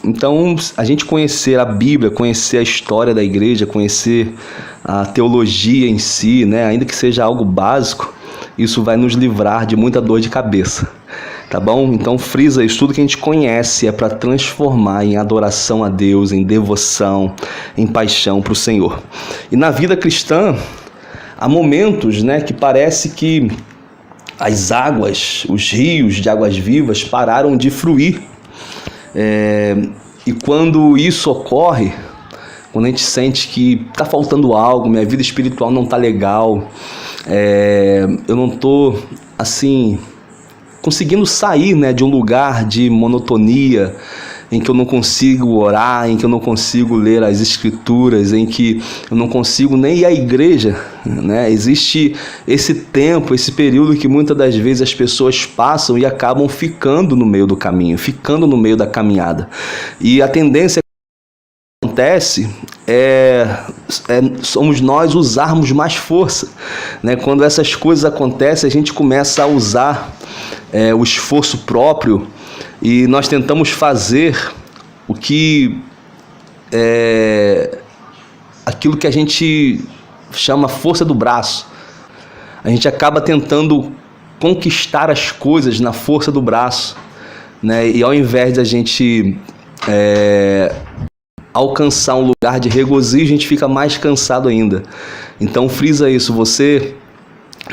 Então, a gente conhecer a Bíblia, conhecer a história da igreja, conhecer a teologia em si, né, ainda que seja algo básico, isso vai nos livrar de muita dor de cabeça, tá bom? Então frisa isso, tudo que a gente conhece é para transformar em adoração a Deus, em devoção, em paixão para o Senhor. E na vida cristã, há momentos, né, que parece que as águas, os rios de águas vivas pararam de fluir. E quando isso ocorre, quando a gente sente que está faltando algo, minha vida espiritual não está legal, eu não estou assim conseguindo sair, né, de um lugar de monotonia, em que eu não consigo orar, em que eu não consigo ler as escrituras, em que eu não consigo nem ir à igreja, né? Existe esse tempo, esse período que muitas das vezes as pessoas passam e acabam ficando no meio do caminho, ficando no meio da caminhada. E a tendência que acontece somos nós usarmos mais força, né? Quando essas coisas acontecem, a gente começa a usar o esforço próprio, e nós tentamos fazer o que aquilo que a gente chama força do braço. A gente acaba tentando conquistar as coisas na força do braço, né? E ao invés de a gente alcançar um lugar de regozijo, a gente fica mais cansado ainda. Então frisa isso, você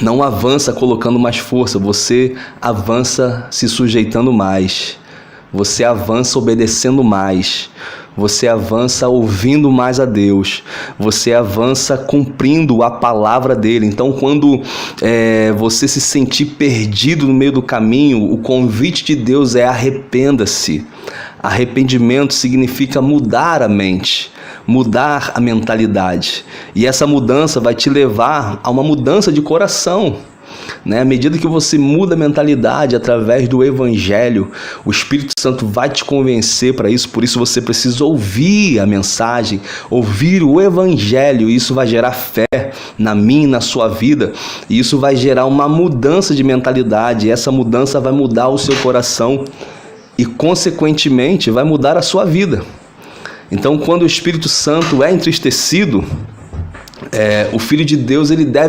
não avança colocando mais força, você avança se sujeitando mais, você avança obedecendo mais, você avança ouvindo mais a Deus, você avança cumprindo a palavra dele. Então, quando você se sentir perdido no meio do caminho, o convite de Deus é: arrependa-se. Arrependimento significa mudar a mente, mudar a mentalidade. E essa mudança vai te levar a uma mudança de coração, né? À medida que você muda a mentalidade através do Evangelho, o Espírito Santo vai te convencer para isso. Por isso você precisa ouvir a mensagem, ouvir o Evangelho. Isso vai gerar fé na minha e na sua vida. E isso vai gerar uma mudança de mentalidade. E essa mudança vai mudar o seu coração e, consequentemente, vai mudar a sua vida. Então, quando o Espírito Santo é entristecido, o Filho de Deus, ele deve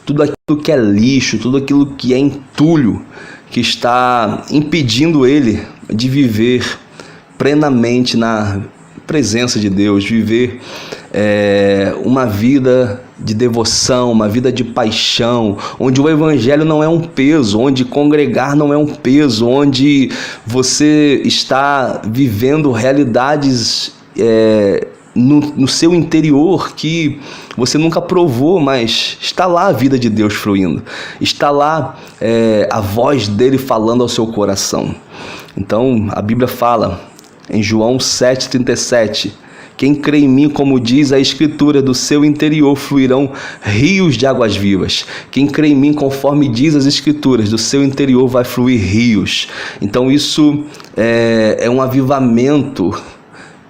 tudo aquilo que é lixo, tudo aquilo que é entulho, que está impedindo ele de viver plenamente na presença de Deus, viver uma vida de devoção, uma vida de paixão, onde o Evangelho não é um peso, onde congregar não é um peso, onde você está vivendo realidades no seu interior que você nunca provou, mas está lá a vida de Deus fluindo, está lá a voz dele falando ao seu coração. Então a Bíblia fala em João 7,37: quem crê em mim, como diz a Escritura, do seu interior fluirão rios de águas vivas. Quem crê em mim, conforme diz as Escrituras, do seu interior vai fluir rios. Então isso é um avivamento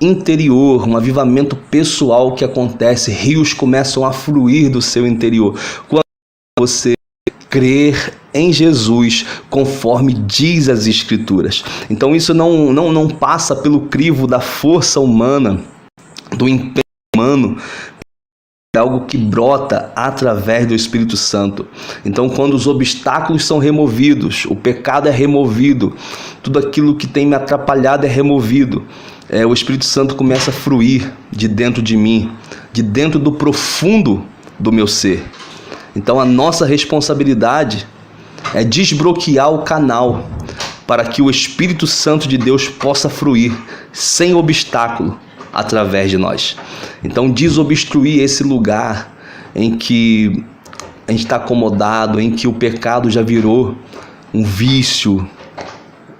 interior, um avivamento pessoal que acontece. Rios começam a fluir do seu interior quando você crer em Jesus, conforme diz as Escrituras. Então isso não passa pelo crivo da força humana, do empenho humano, é algo que brota através do Espírito Santo. Então, quando os obstáculos são removidos, o pecado é removido, tudo aquilo que tem me atrapalhado é removido, o Espírito Santo começa a fluir de dentro de mim, de dentro do profundo do meu ser. Então, a nossa responsabilidade é desbloquear o canal para que o Espírito Santo de Deus possa fluir sem obstáculo através de nós. Então, desobstruir esse lugar em que a gente está acomodado, em que o pecado já virou um vício,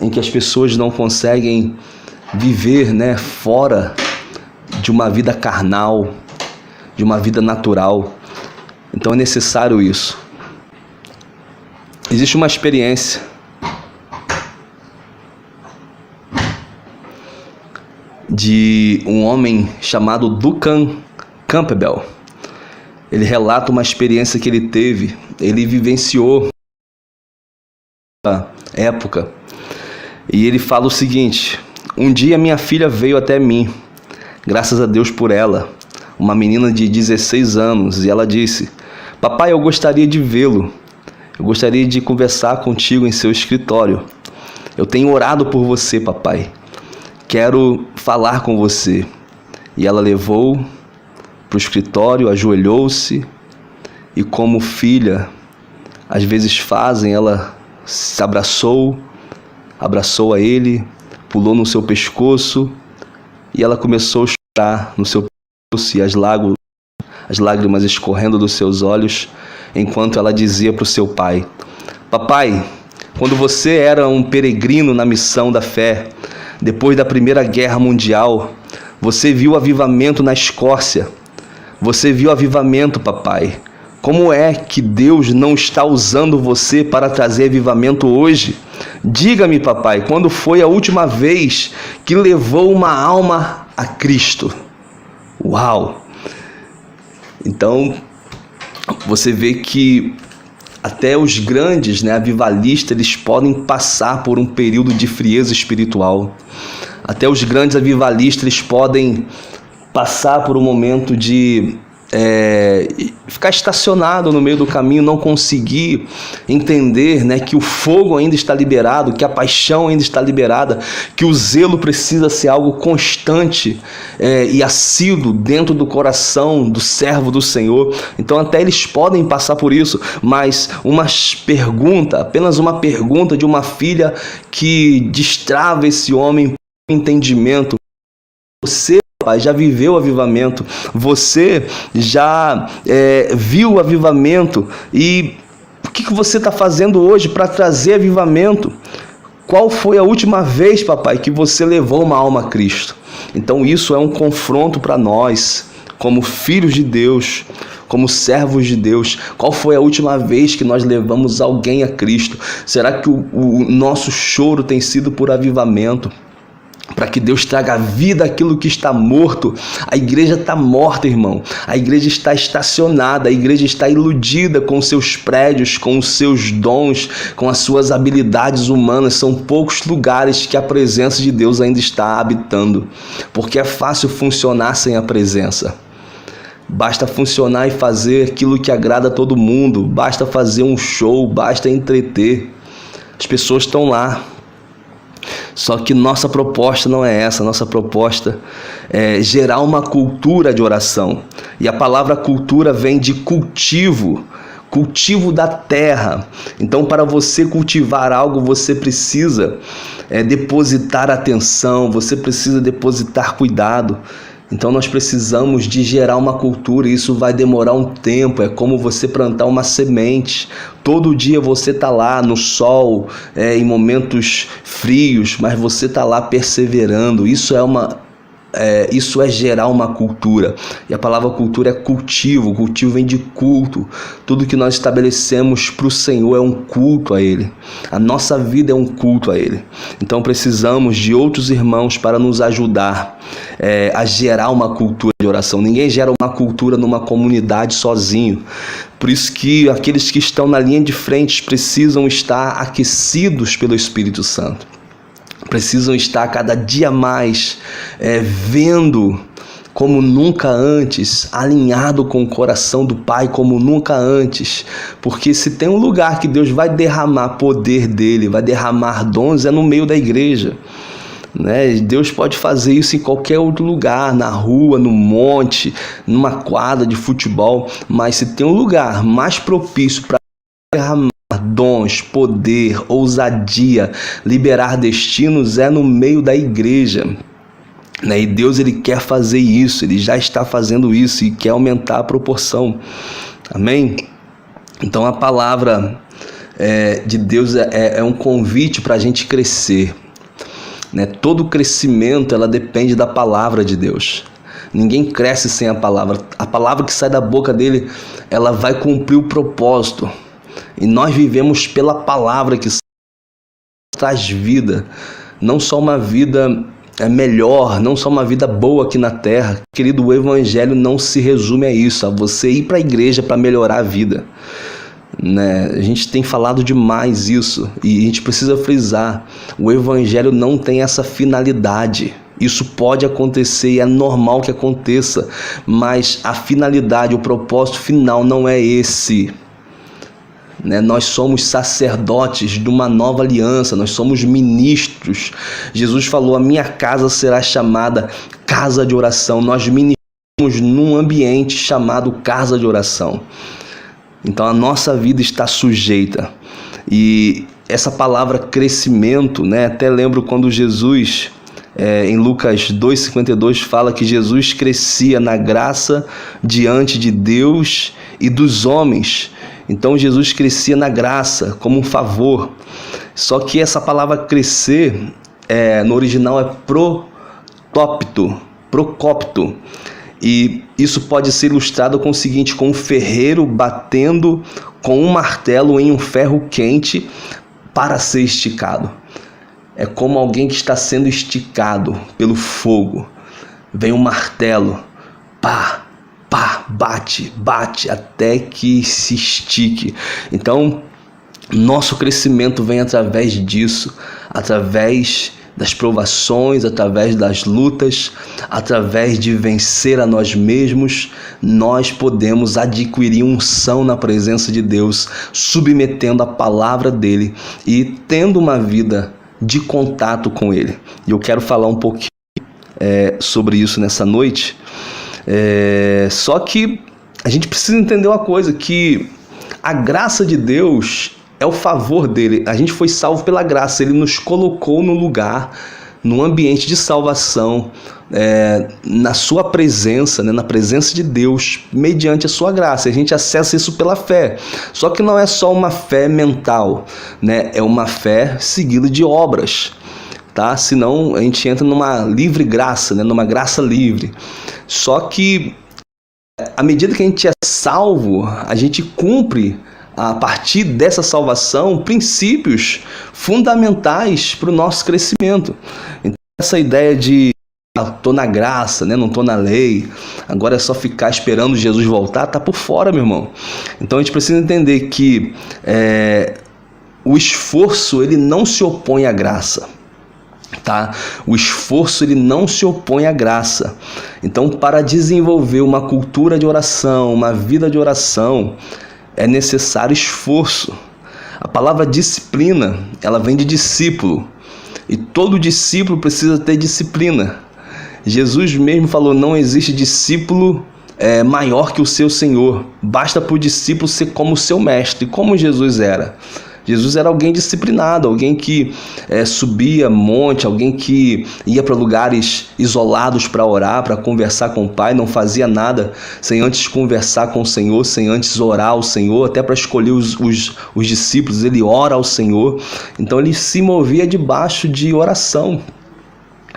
em que as pessoas não conseguem viver, né, fora de uma vida carnal, de uma vida natural. Então é necessário isso. Existe uma experiência de um homem chamado Duncan Campbell. Ele relata uma experiência que ele teve, ele vivenciou na época, e ele fala o seguinte: Um dia minha filha veio até mim, graças a Deus por ela, uma menina de 16 anos, e ela disse: papai, eu gostaria de vê-lo, eu gostaria de conversar contigo em seu escritório. Eu tenho orado por você, papai, quero falar com você. E ela levou para o escritório, ajoelhou-se e, como filha às vezes fazem, ela se abraçou a ele, pulou no seu pescoço e ela começou a chorar no seu pescoço, e as lágrimas escorrendo dos seus olhos, enquanto ela dizia para o seu pai: papai, quando você era um peregrino na missão da fé, depois da Primeira Guerra Mundial, você viu avivamento na Escócia. Você viu avivamento, papai. Como é que Deus não está usando você para trazer avivamento hoje? Diga-me, papai, quando foi a última vez que levou uma alma a Cristo? Uau! Então, você vê que até os grandes, avivalistas, eles podem passar por um período de frieza espiritual. Até os grandes avivalistas, eles podem passar por um momento de ficar estacionado no meio do caminho, não conseguir entender, que o fogo ainda está liberado, que a paixão ainda está liberada, que o zelo precisa ser algo constante e assíduo dentro do coração do servo do Senhor. Então até eles podem passar por isso, mas apenas uma pergunta de uma filha que destrava esse homem por entendimento. Você, pai, já viveu o avivamento, você já viu o avivamento, e o que você está fazendo hoje para trazer avivamento? Qual foi a última vez, papai, que você levou uma alma a Cristo? Então isso é um confronto para nós, como filhos de Deus, como servos de Deus. Qual foi a última vez que nós levamos alguém a Cristo? Será que o nosso choro tem sido por avivamento? Para que Deus traga vida àquilo que está morto. A igreja está morta, irmão. A igreja está estacionada, a igreja está iludida com os seus prédios, com os seus dons, com as suas habilidades humanas. São poucos lugares que a presença de Deus ainda está habitando, porque é fácil funcionar sem a presença. Basta funcionar e fazer aquilo que agrada a todo mundo, basta fazer um show, basta entreter. As pessoas estão lá. Só que nossa proposta não é essa. Nossa proposta é gerar uma cultura de oração. E a palavra cultura vem de cultivo da terra. Então, para você cultivar algo, você precisa depositar atenção, você precisa depositar cuidado. Então nós precisamos de gerar uma cultura, e isso vai demorar um tempo. É como você plantar uma semente. Todo dia você está lá no sol, em momentos frios, mas você está lá perseverando. Isso é gerar uma cultura. E a palavra cultura é cultivo. Cultivo vem de culto. Tudo que nós estabelecemos para o Senhor é um culto a Ele. A nossa vida é um culto a Ele. Então precisamos de outros irmãos para nos ajudar a gerar uma cultura de oração. Ninguém gera uma cultura numa comunidade sozinho. Por isso que aqueles que estão na linha de frente precisam estar aquecidos pelo Espírito Santo. Precisam estar cada dia mais vendo como nunca antes, alinhado com o coração do Pai como nunca antes. Porque se tem um lugar que Deus vai derramar poder dele, vai derramar dons, é no meio da igreja. Deus pode fazer isso em qualquer outro lugar, na rua, no monte, numa quadra de futebol, mas se tem um lugar mais propício para derramar dons, poder, ousadia, liberar destinos, é no meio da igreja. E Deus, ele quer fazer isso, ele já está fazendo isso e quer aumentar a proporção. Amém? Então a palavra de Deus é um convite para a gente crescer. Todo crescimento, ela depende da palavra de Deus. Ninguém cresce sem a palavra. A palavra que sai da boca dele, ela vai cumprir o propósito. E nós vivemos pela palavra que traz vida. Não só uma vida melhor, não só uma vida boa aqui na terra. Querido, o evangelho não se resume a isso, a você ir para a igreja para melhorar a vida. né? A gente tem falado demais isso e a gente precisa frisar: o evangelho não tem essa finalidade. Isso pode acontecer e é normal que aconteça, mas a finalidade, o propósito final não é esse. Né? Nós somos sacerdotes de uma nova aliança, nós somos ministros. Jesus falou: a minha casa será chamada casa de oração. Nós ministramos num ambiente chamado casa de oração. Então a nossa vida está sujeita. E essa palavra crescimento, né? Até lembro quando Jesus, em Lucas 2,52, fala que Jesus crescia na graça diante de Deus e dos homens. Então Jesus crescia na graça, como um favor. Só que essa palavra crescer, no original é procópito. E isso pode ser ilustrado com o seguinte: com um ferreiro batendo com um martelo em um ferro quente para ser esticado. É como alguém que está sendo esticado pelo fogo. Vem um martelo, pá, pá, bate até que se estique. Então, nosso crescimento vem através disso, através das provações, através das lutas, através de vencer a nós mesmos. Nós podemos adquirir unção na presença de Deus, submetendo a palavra dele e tendo uma vida de contato com ele. E eu quero falar um pouquinho sobre isso nessa noite. Só que a gente precisa entender uma coisa, que a graça de Deus é o favor dele. A gente foi salvo pela graça. Ele nos colocou no lugar, num ambiente de salvação, na sua presença, né, na presença de Deus, mediante a sua graça. A gente acessa isso pela fé. Só que não é só uma fé mental, né? É uma fé seguida de obras, tá? Senão a gente entra numa livre graça, né? Numa graça livre. Só que à medida que a gente é salvo, a gente cumpre, a partir dessa salvação, princípios fundamentais para o nosso crescimento. Então, essa ideia de estou na graça, né? Não estou na lei, agora é só ficar esperando Jesus voltar, tá por fora, meu irmão. Então a gente precisa entender que o esforço, ele não se opõe à graça. Tá? O esforço, ele não se opõe à graça. Então, para desenvolver uma cultura de oração, uma vida de oração, é necessário esforço. A palavra disciplina, ela vem de discípulo. E todo discípulo precisa ter disciplina. Jesus mesmo falou: não existe discípulo maior que o seu Senhor. Basta para o discípulo ser como o seu mestre. Como Jesus era? Jesus era alguém disciplinado, alguém que subia monte, alguém que ia para lugares isolados para orar, para conversar com o Pai, não fazia nada sem antes conversar com o Senhor, sem antes orar ao Senhor, até para escolher os discípulos, ele ora ao Senhor. Então ele se movia debaixo de oração.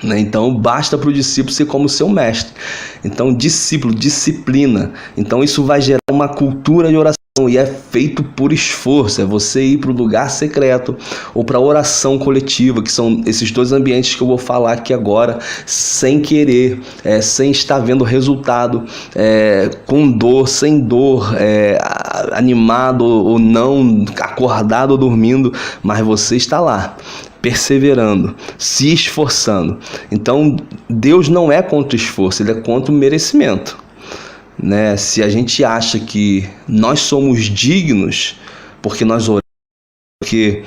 Então basta para o discípulo ser como seu mestre. Então discípulo, disciplina. Então isso vai gerar uma cultura de oração, e é feito por esforço. É você ir para o lugar secreto ou para a oração coletiva, que são esses dois ambientes que eu vou falar aqui agora, sem querer, sem estar vendo resultado, com dor, sem dor, animado ou não, acordado ou dormindo, mas você está lá, perseverando, se esforçando. Então Deus não é contra o esforço, ele é contra o merecimento, né? Se a gente acha que nós somos dignos porque nós oramos, porque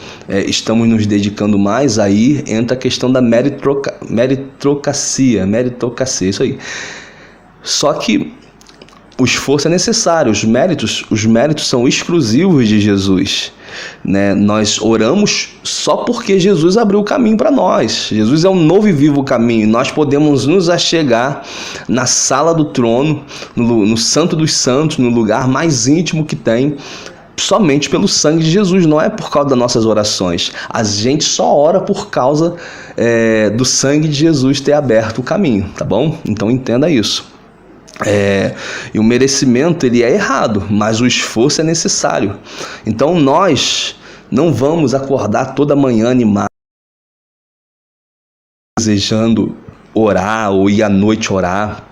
estamos nos dedicando mais, aí entra a questão da meritocracia, isso aí. Só que o esforço é necessário, os méritos são exclusivos de Jesus, né? Nós oramos só porque Jesus abriu o caminho para nós. Jesus é um novo e vivo caminho. Nós podemos nos achegar na sala do trono, no Santo dos Santos, no lugar mais íntimo que tem, somente pelo sangue de Jesus, não é por causa das nossas orações. A gente só ora por causa do sangue de Jesus ter aberto o caminho, tá bom? Então entenda isso. E o merecimento, ele é errado, mas o esforço é necessário. Então nós não vamos acordar toda manhã animado, desejando orar ou ir à noite orar.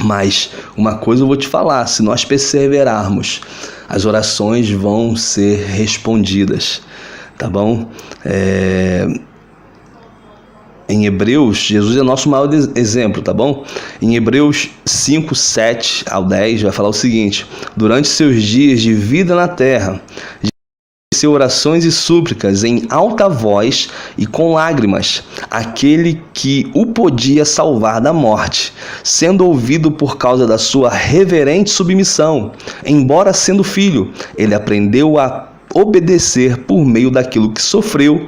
Mas uma coisa eu vou te falar: se nós perseverarmos as orações vão ser respondidas, tá bom? Em Hebreus, Jesus é nosso maior exemplo, tá bom? Em Hebreus 5, 7 ao 10, vai falar o seguinte: durante seus dias de vida na terra, seu orações e súplicas em alta voz e com lágrimas, aquele que o podia salvar da morte, sendo ouvido por causa da sua reverente submissão. Embora sendo filho, ele aprendeu a obedecer por meio daquilo que sofreu,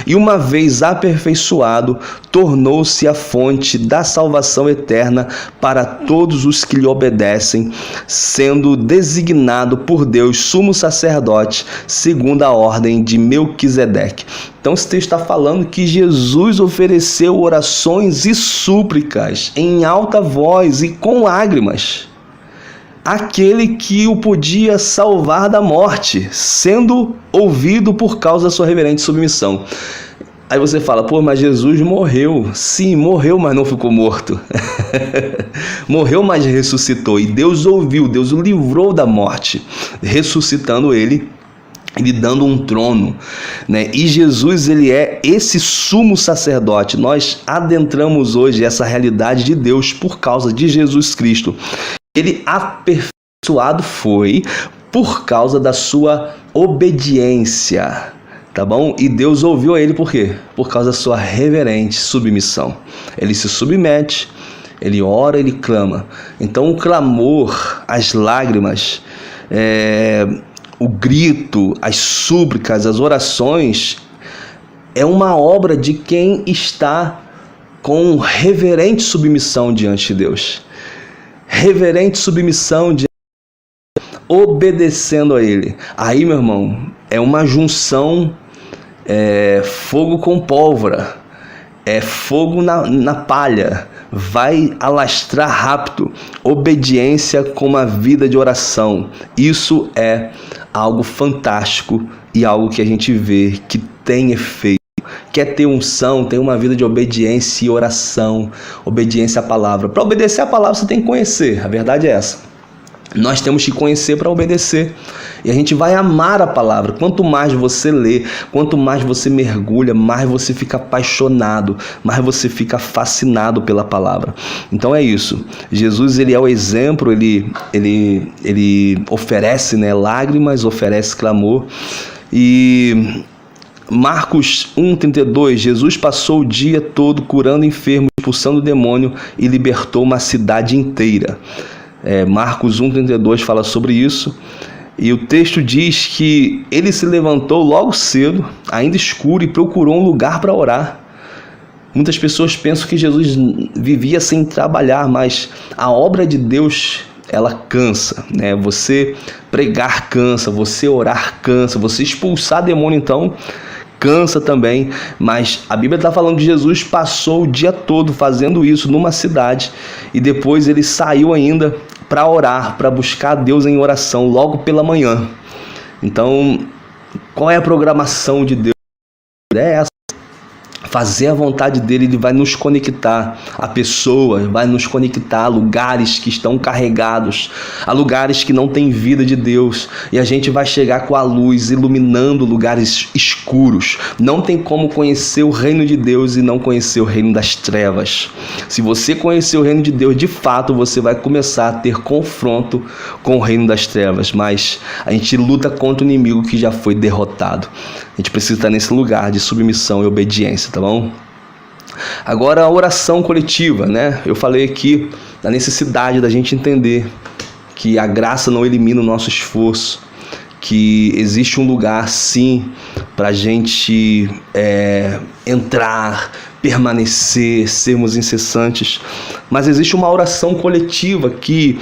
e uma vez aperfeiçoado, tornou-se a fonte da salvação eterna para todos os que lhe obedecem, sendo designado por Deus sumo sacerdote, segundo a ordem de Melquisedeque. Então esse texto está falando que Jesus ofereceu orações e súplicas em alta voz e com lágrimas, aquele que o podia salvar da morte, sendo ouvido por causa da sua reverente submissão. Aí você fala, pô, mas Jesus morreu. Sim, morreu, mas não ficou morto. Morreu, mas ressuscitou. E Deus ouviu, Deus o livrou da morte, ressuscitando ele, lhe dando um trono, né? E Jesus, ele é esse sumo sacerdote. Nós adentramos hoje essa realidade de Deus por causa de Jesus Cristo. Ele aperfeiçoado foi por causa da sua obediência, tá bom? E Deus ouviu a ele por quê? Por causa da sua reverente submissão. Ele se submete, ele ora, ele clama. Então o clamor, as lágrimas, o grito, as súplicas, as orações, é uma obra de quem está com reverente submissão diante de Deus. Reverente submissão, obedecendo a Ele. Aí, meu irmão, é uma junção, fogo com pólvora, fogo na palha, vai alastrar rápido. Obediência com uma vida de oração. Isso é algo fantástico e algo que a gente vê que tem efeito. Quer ter unção, tem uma vida de obediência e oração, obediência à palavra. Para obedecer a palavra você tem que conhecer, a verdade é essa. Nós temos que conhecer para obedecer. E a gente vai amar a palavra. Quanto mais você lê, quanto mais você mergulha, mais você fica apaixonado, mais você fica fascinado pela palavra. Então é isso. Jesus, ele é o exemplo, ele oferece, né, lágrimas, oferece clamor. E Marcos 1,32, Jesus passou o dia todo curando enfermos, expulsando o demônio e libertou uma cidade inteira. Marcos 1,32 fala sobre isso. E o texto diz que ele se levantou logo cedo, ainda escuro, e procurou um lugar para orar. Muitas pessoas pensam que Jesus vivia sem trabalhar, mas a obra de Deus, ela cansa, né? Você pregar cansa, você orar cansa, você expulsar demônio, então, cansa também. Mas a Bíblia está falando que Jesus passou o dia todo fazendo isso numa cidade, e depois ele saiu ainda para orar, para buscar a Deus em oração logo pela manhã. Então, qual é a programação de Deus? É essa. Fazer a vontade dele, ele vai nos conectar a pessoas, vai nos conectar a lugares que estão carregados, a lugares que não têm vida de Deus, e a gente vai chegar com a luz iluminando lugares escuros. Não tem como conhecer o reino de Deus e não conhecer o reino das trevas. Se você conhecer o reino de Deus, de fato, você vai começar a ter confronto com o reino das trevas, mas a gente luta contra o inimigo que já foi derrotado. A gente precisa estar nesse lugar de submissão e obediência, tá bom? Agora, a oração coletiva, né? Eu falei aqui da necessidade da gente entender que a graça não elimina o nosso esforço, que existe um lugar, sim, para a gente entrar, permanecer, sermos incessantes, mas existe uma oração coletiva que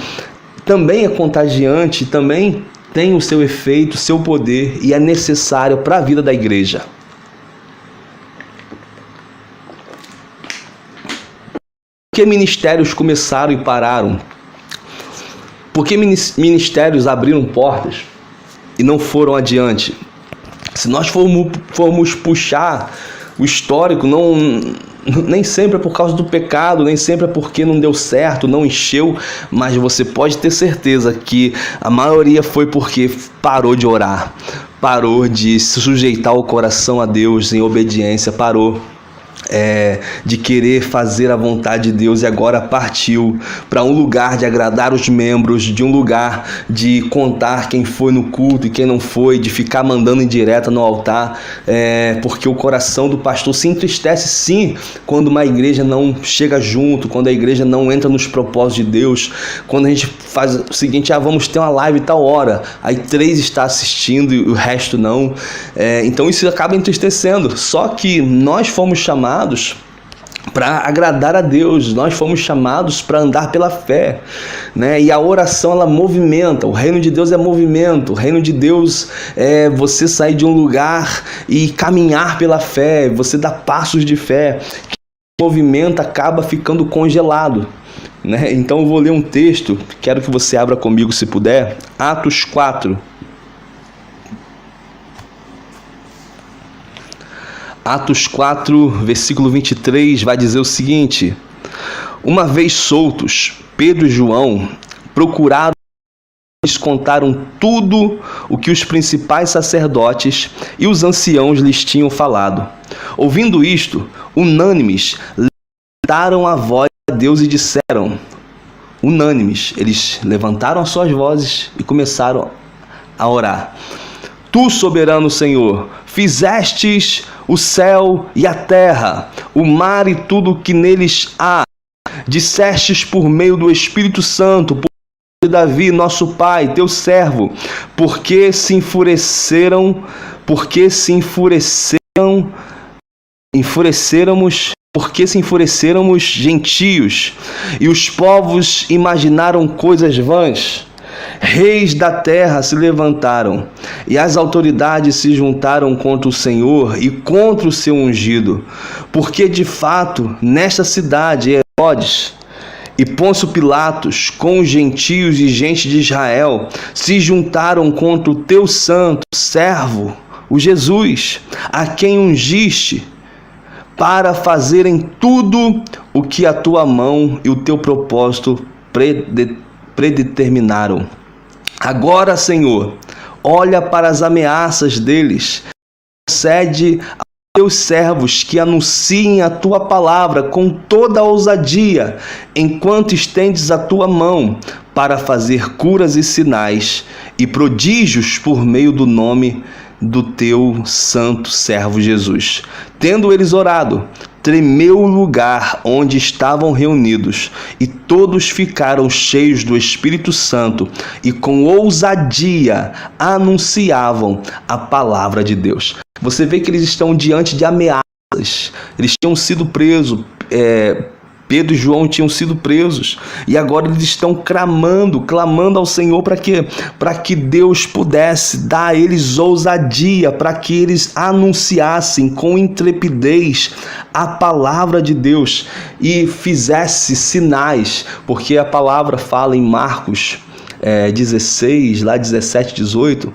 também é contagiante, também tem o seu efeito, o seu poder, e é necessário para a vida da igreja. Por que ministérios começaram e pararam? Por que ministérios abriram portas e não foram adiante? Se nós formos puxar o histórico, Nem sempre é por causa do pecado, nem sempre é porque não deu certo, não encheu, mas você pode ter certeza que a maioria foi porque parou de orar, parou de se sujeitar o coração a Deus em obediência, parou de querer fazer a vontade de Deus e agora partiu para um lugar de agradar os membros, de um lugar de contar quem foi no culto e quem não foi, de ficar mandando indireta no altar, porque o coração do pastor se entristece sim quando uma igreja não chega junto, quando a igreja não entra nos propósitos de Deus, quando a gente faz o seguinte, vamos ter uma live tal hora, aí 3 está assistindo e o resto não, então isso acaba entristecendo, só que nós fomos chamados para agradar a Deus, nós fomos chamados para andar pela fé, né? E a oração ela movimenta, o reino de Deus é movimento, o reino de Deus é você sair de um lugar e caminhar pela fé, você dá passos de fé, que o movimento acaba ficando congelado, né? Então eu vou ler um texto, quero que você abra comigo se puder, Atos 4. Atos 4, versículo 23, vai dizer o seguinte: uma vez soltos, Pedro e João procuraram, eles contaram tudo o que os principais sacerdotes e os anciãos lhes tinham falado. Ouvindo isto, unânimes, levantaram a voz a Deus e disseram, unânimes, eles levantaram as suas vozes e começaram a orar. Tu, soberano Senhor, fizestes o céu e a terra, o mar e tudo o que neles há. Dissestes por meio do Espírito Santo, por meio de Davi, nosso pai, teu servo, porque se enfureceram, porque se enfureceramos gentios, e os povos imaginaram coisas vãs. Reis da terra se levantaram, e as autoridades se juntaram contra o Senhor e contra o seu ungido, porque de fato nesta cidade Herodes e Pôncio Pilatos, com os gentios e gente de Israel, se juntaram contra o teu santo servo, o Jesus, a quem ungiste, para fazerem tudo o que a tua mão e o teu propósito predeterminaram. Agora, Senhor, olha para as ameaças deles, concede aos teus servos que anunciem a tua palavra com toda a ousadia, enquanto estendes a tua mão para fazer curas e sinais e prodígios por meio do nome do teu santo servo Jesus. Tendo eles orado, tremeu o lugar onde estavam reunidos, e todos ficaram cheios do Espírito Santo e com ousadia anunciavam a palavra de Deus. Você vê que eles estão diante de ameaças, eles tinham sido presos, Pedro e João tinham sido presos, e agora eles estão clamando ao Senhor para quê? Para que Deus pudesse dar a eles ousadia, para que eles anunciassem com intrepidez a palavra de Deus e fizesse sinais, porque a palavra fala em Marcos 16, lá 17, 18,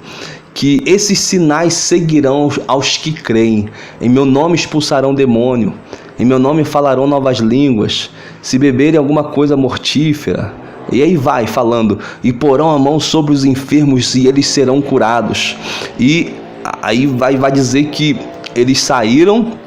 que esses sinais seguirão aos que creem. Em meu nome expulsarão demônio, em meu nome falarão novas línguas, se beberem alguma coisa mortífera, e aí vai falando, e porão a mão sobre os enfermos e eles serão curados. E aí vai dizer que eles saíram,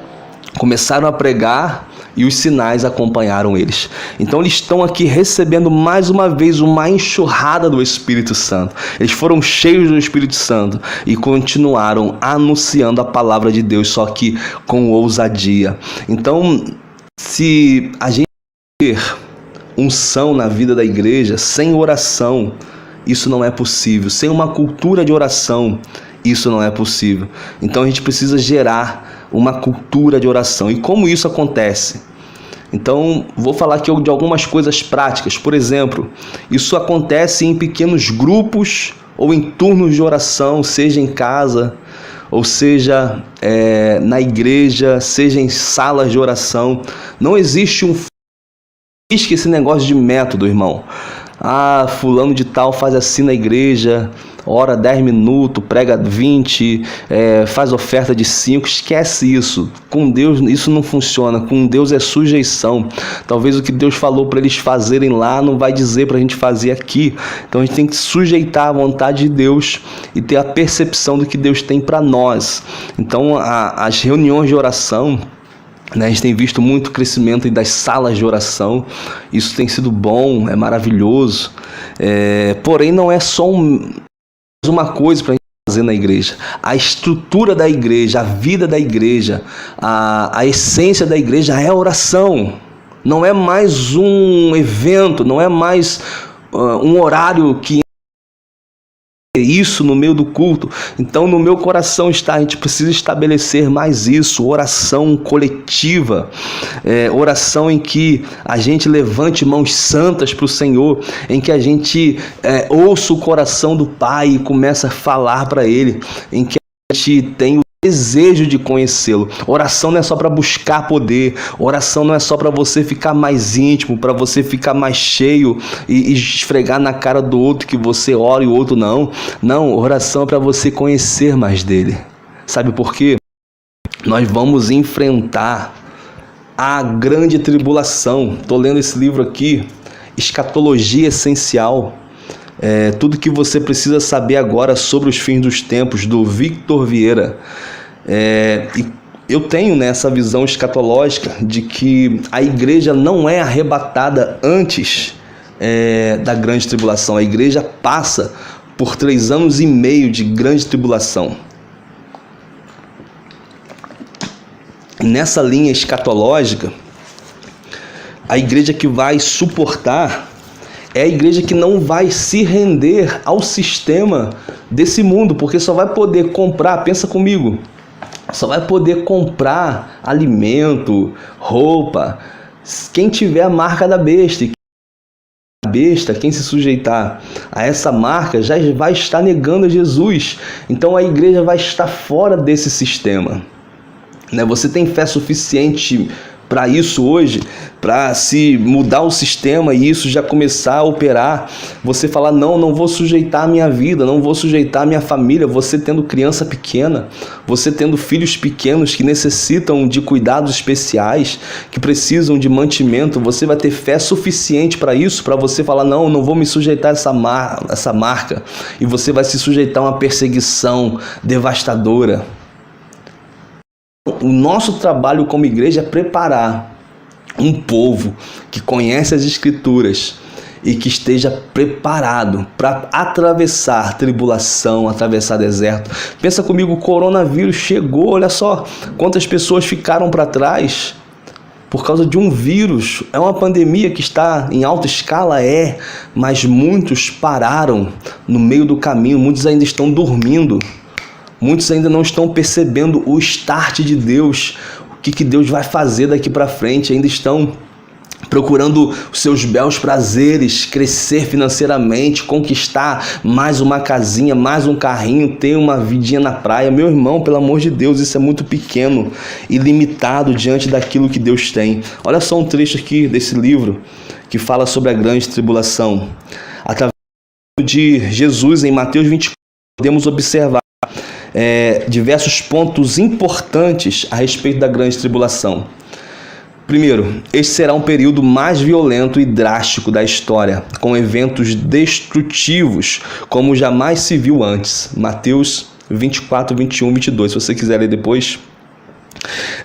começaram a pregar, e os sinais acompanharam eles. Então eles estão aqui recebendo mais uma vez uma enxurrada do Espírito Santo. Eles foram cheios do Espírito Santo e continuaram anunciando a palavra de Deus, só que com ousadia. Então, se a gente ter unção na vida da igreja, sem oração, isso não é possível. Sem uma cultura de oração, isso não é possível. Então a gente precisa gerar uma cultura de oração. E como isso acontece? Então, vou falar aqui de algumas coisas práticas. Por exemplo, isso acontece em pequenos grupos ou em turnos de oração, seja em casa, ou seja na igreja, seja em salas de oração. Não existe esse negócio de método, irmão. Ah, fulano de tal faz assim na igreja, ora 10 minutos, prega 20, faz oferta de 5, esquece isso. Com Deus isso não funciona, com Deus é sujeição. Talvez o que Deus falou para eles fazerem lá não vai dizer para a gente fazer aqui. Então a gente tem que sujeitar a vontade de Deus e ter a percepção do que Deus tem para nós. Então as reuniões de oração, a gente tem visto muito crescimento das salas de oração, isso tem sido bom, é maravilhoso, porém não é só uma coisa para a gente fazer na igreja. A estrutura da igreja, a vida da igreja, a essência da igreja é a oração. Não é mais um evento, não é mais um horário que isso no meio do culto. Então no meu coração está, a gente precisa estabelecer mais isso, oração coletiva, oração em que a gente levante mãos santas para o Senhor, em que a gente ouça o coração do Pai e comece a falar para Ele, em que a gente tem o desejo de conhecê-lo. Oração não é só para buscar poder, oração não é só para você ficar mais íntimo, para você ficar mais cheio e esfregar na cara do outro que você ora e o outro não. Não, oração é para você conhecer mais dele. Sabe por quê? Nós vamos enfrentar a grande tribulação. Estou lendo esse livro aqui, Escatologia Essencial. Tudo que você precisa saber agora sobre os fins dos tempos, do Victor Vieira. E eu tenho essa visão escatológica de que a igreja não é arrebatada antes da grande tribulação. A igreja passa por 3 anos e meio de grande tribulação. Nessa linha escatológica, a igreja que vai suportar é a igreja que não vai se render ao sistema desse mundo, porque só vai poder comprar, pensa comigo, só vai poder comprar alimento, roupa, quem tiver a marca da besta. E a besta, quem se sujeitar a essa marca, já vai estar negando a Jesus. Então a igreja vai estar fora desse sistema. Você tem fé suficiente para isso hoje, para se mudar o sistema e isso já começar a operar, você falar, não vou sujeitar a minha vida, não vou sujeitar a minha família, você tendo criança pequena, você tendo filhos pequenos que necessitam de cuidados especiais, que precisam de mantimento, você vai ter fé suficiente para isso, para você falar, não vou me sujeitar a essa marca, e você vai se sujeitar a uma perseguição devastadora. O nosso trabalho como igreja é preparar um povo que conhece as Escrituras e que esteja preparado para atravessar tribulação, atravessar deserto. Pensa comigo, o coronavírus chegou, olha só quantas pessoas ficaram para trás por causa de um vírus. É uma pandemia que está em alta escala, mas muitos pararam no meio do caminho, muitos ainda estão dormindo. Muitos ainda não estão percebendo o start de Deus, o que Deus vai fazer daqui para frente, ainda estão procurando os seus belos prazeres, crescer financeiramente, conquistar mais uma casinha, mais um carrinho, ter uma vidinha na praia. Meu irmão, pelo amor de Deus, isso é muito pequeno e limitado diante daquilo que Deus tem. Olha só um trecho aqui desse livro que fala sobre a grande tribulação. Através de Jesus, em Mateus 24, podemos observar diversos pontos importantes a respeito da grande tribulação. Primeiro, este será um período mais violento e drástico da história, com eventos destrutivos como jamais se viu antes. Mateus 24, 21, 22, se você quiser ler depois.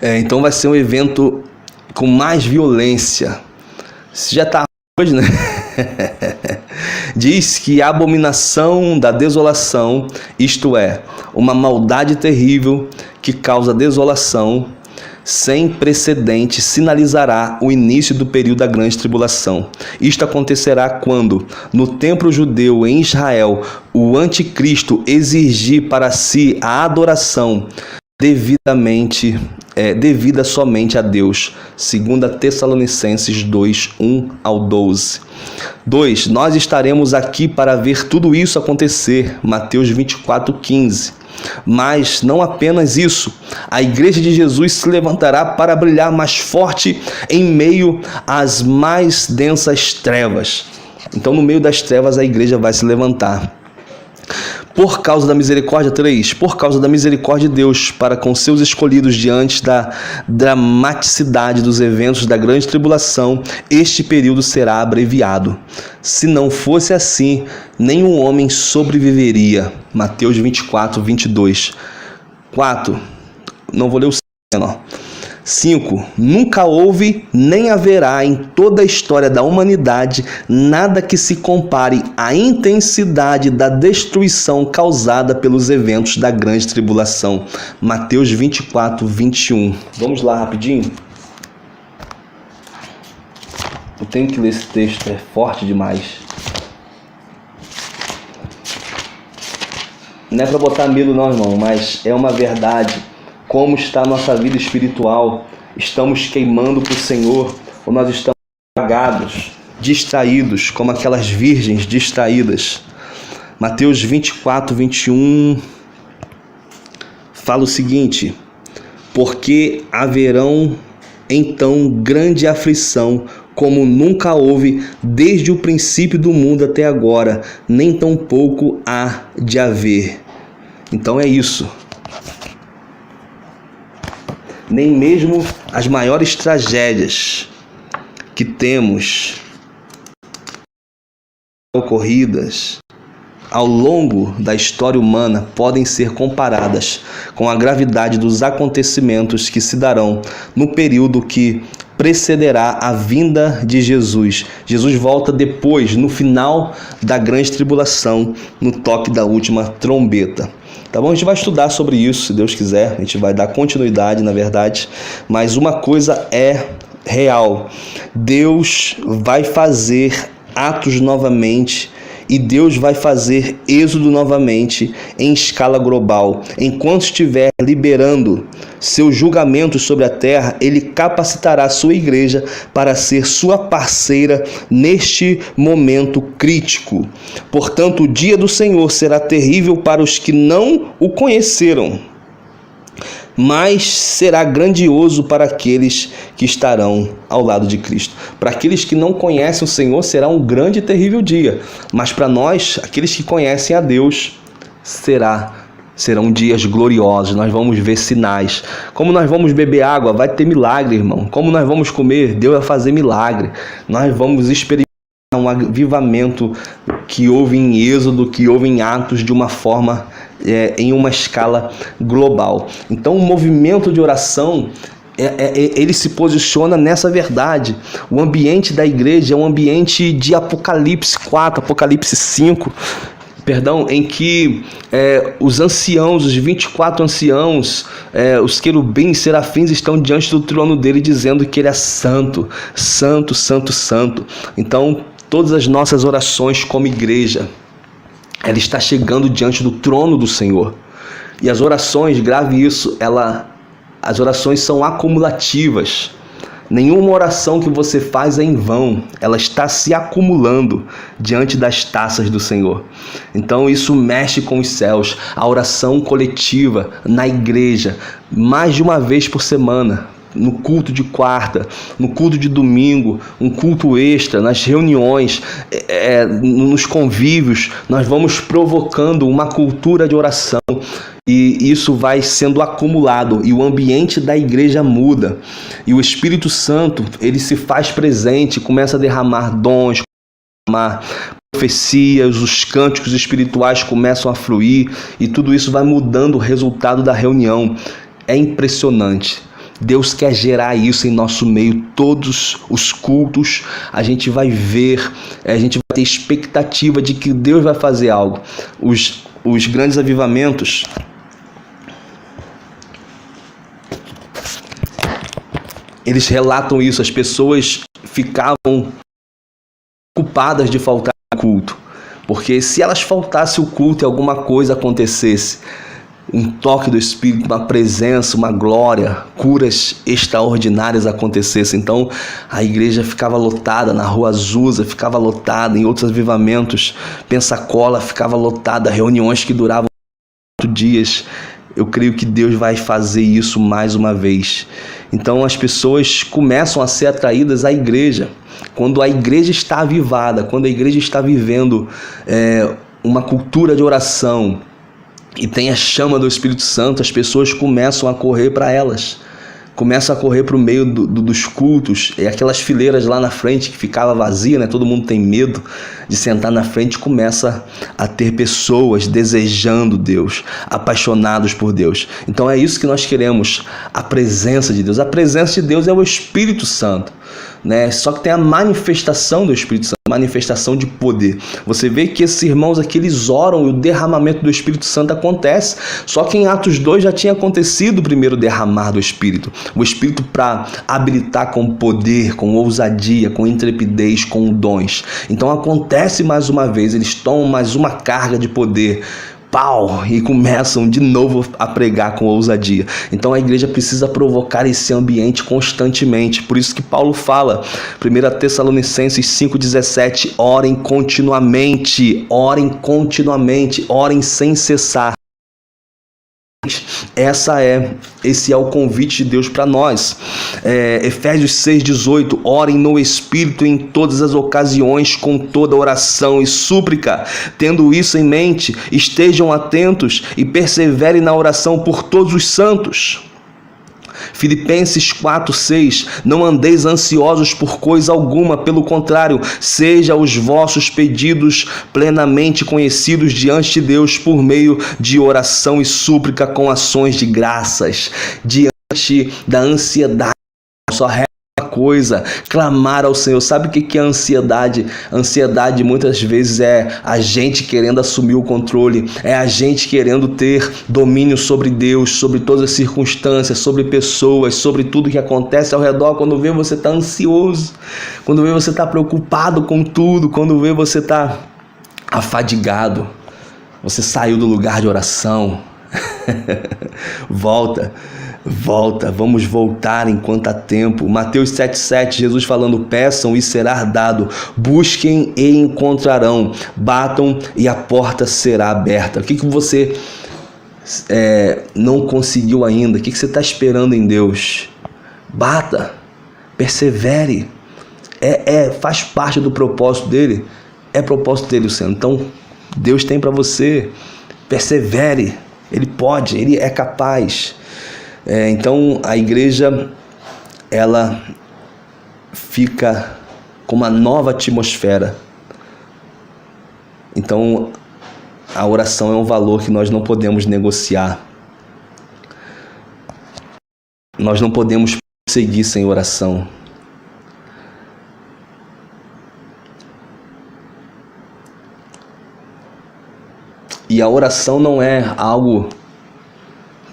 Então vai ser um evento com mais violência. Se já está hoje, né? Diz que a abominação da desolação, isto é, uma maldade terrível que causa desolação sem precedente, sinalizará o início do período da grande tribulação. Isto acontecerá quando, no templo judeu em Israel, o anticristo exigir para si a adoração devida somente a Deus. 2 Tessalonicenses 2, 1 ao 12. 2. Nós estaremos aqui para ver tudo isso acontecer. Mateus 24, 15. Mas não apenas isso, a igreja de Jesus se levantará para brilhar mais forte em meio às mais densas trevas. Então, no meio das trevas, a igreja vai se levantar. Por causa da misericórdia, 3. Por causa da misericórdia de Deus para com seus escolhidos diante da dramaticidade dos eventos da grande tribulação, este período será abreviado. Se não fosse assim, nenhum homem sobreviveria. Mateus 24, 22. 4. Não vou ler o 5. Nunca houve nem haverá em toda a história da humanidade nada que se compare à intensidade da destruição causada pelos eventos da grande tribulação. Mateus 24, 21. Vamos lá rapidinho? Eu tenho que ler esse texto, é forte demais. Não é para botar medo não, irmão, mas é uma verdade. Como está a nossa vida espiritual? Estamos queimando para o Senhor ou nós estamos apagados, distraídos, como aquelas virgens distraídas? Mateus 24, 21 fala o seguinte: porque haverão então grande aflição, como nunca houve desde o princípio do mundo até agora, nem tampouco há de haver. Então é isso. Nem mesmo as maiores tragédias que temos ocorridas ao longo da história humana podem ser comparadas com a gravidade dos acontecimentos que se darão no período que precederá a vinda de Jesus. Jesus volta depois, no final da grande tribulação, no toque da última trombeta. Tá bom? A gente vai estudar sobre isso, se Deus quiser. A gente vai dar continuidade, na verdade. Mas uma coisa é real. Deus vai fazer atos novamente e Deus vai fazer êxodo novamente em escala global. Enquanto estiver liberando seus julgamentos sobre a terra, Ele capacitará a sua igreja para ser sua parceira neste momento crítico. Portanto, o dia do Senhor será terrível para os que não o conheceram, mas será grandioso para aqueles que estarão ao lado de Cristo. Para aqueles que não conhecem o Senhor, será um grande e terrível dia. Mas para nós, aqueles que conhecem a Deus, serão dias gloriosos. Nós vamos ver sinais. Como nós vamos beber água, vai ter milagre, irmão. Como nós vamos comer, Deus vai fazer milagre. Nós vamos experimentar um avivamento que houve em Êxodo, que houve em Atos, de uma forma em uma escala global. Então o movimento de oração ele se posiciona nessa verdade. O ambiente da igreja é um ambiente de Apocalipse 4, Apocalipse 5, em que os anciãos, os 24 anciãos, os querubins, serafins estão diante do trono dele dizendo que ele é santo, santo, santo, santo. Então todas as nossas orações como igreja, ela está chegando diante do trono do Senhor. E as orações, grave isso, as orações são acumulativas. Nenhuma oração que você faz é em vão. Ela está se acumulando diante das taças do Senhor. Então isso mexe com os céus. A oração coletiva na igreja, mais de uma vez por semana, no culto de quarta, no culto de domingo, um culto extra, nas reuniões, nos convívios, nós vamos provocando uma cultura de oração e isso vai sendo acumulado e o ambiente da igreja muda e o Espírito Santo, ele se faz presente, começa a derramar dons, derramar profecias, os cânticos espirituais começam a fluir e tudo isso vai mudando o resultado da reunião. É impressionante. Deus quer gerar isso em nosso meio, todos os cultos, a gente vai ver, a gente vai ter expectativa de que Deus vai fazer algo. Os grandes avivamentos, eles relatam isso, as pessoas ficavam culpadas de faltar ao culto, porque se elas faltassem o culto e alguma coisa acontecesse, um toque do Espírito, uma presença, uma glória, curas extraordinárias acontecessem. Então a igreja ficava lotada, na Rua Azusa ficava lotada, em outros avivamentos, Pensacola ficava lotada, reuniões que duravam 8 dias. eu creio que Deus vai fazer isso mais uma vez. Então as pessoas começam a ser atraídas à igreja. Quando a igreja está avivada, quando a igreja está vivendo uma cultura de oração e tem a chama do Espírito Santo, as pessoas começam a correr para elas. Começam a correr para o meio dos cultos, e aquelas fileiras lá na frente que ficava vazia, né? Todo mundo tem medo de sentar na frente, começa a ter pessoas desejando Deus, apaixonados por Deus. Então é isso que nós queremos, a presença de Deus. A presença de Deus é o Espírito Santo, né? Só que tem a manifestação do Espírito Santo, manifestação de poder. Você vê que esses irmãos aqui, eles oram e o derramamento do Espírito Santo acontece. Só que em Atos 2 já tinha acontecido o primeiro derramar do Espírito. O Espírito para habilitar com poder, com ousadia, com intrepidez, com dons. Então acontece mais uma vez, eles tomam mais uma carga de poder, e começam de novo a pregar com ousadia. Então a igreja precisa provocar esse ambiente constantemente. Por isso que Paulo fala, 1 Tessalonicenses 5,17, orem continuamente, orem sem cessar. Esse é o convite de Deus para nós. Efésios 6,18, orem no Espírito em todas as ocasiões, com toda oração e súplica. Tendo isso em mente, estejam atentos e perseverem na oração por todos os santos. Filipenses 4,6, não andeis ansiosos por coisa alguma, pelo contrário, seja os vossos pedidos plenamente conhecidos diante de Deus por meio de oração e súplica com ações de graças. Diante da ansiedade, só resta uma coisa, clamar ao Senhor. Sabe o que é ansiedade? Ansiedade muitas vezes é a gente querendo assumir o controle, é a gente querendo ter domínio sobre Deus, sobre todas as circunstâncias, sobre pessoas, sobre tudo que acontece ao redor. Quando vê, você está ansioso, quando vê, você está preocupado com tudo, quando vê, você está afadigado, você saiu do lugar de oração. Volta, vamos voltar enquanto há tempo. Mateus 7,7, Jesus falando, peçam e será dado, busquem e encontrarão, batam e a porta será aberta. O que você não conseguiu ainda? O que você está esperando em Deus? Bata, persevere, faz parte do propósito dele, é propósito dele o Senhor. Então Deus tem para você, persevere, Ele pode, Ele é capaz. Então a igreja, ela fica com uma nova atmosfera. Então a oração é um valor que nós não podemos negociar. Nós não podemos seguir sem oração. E a oração não é algo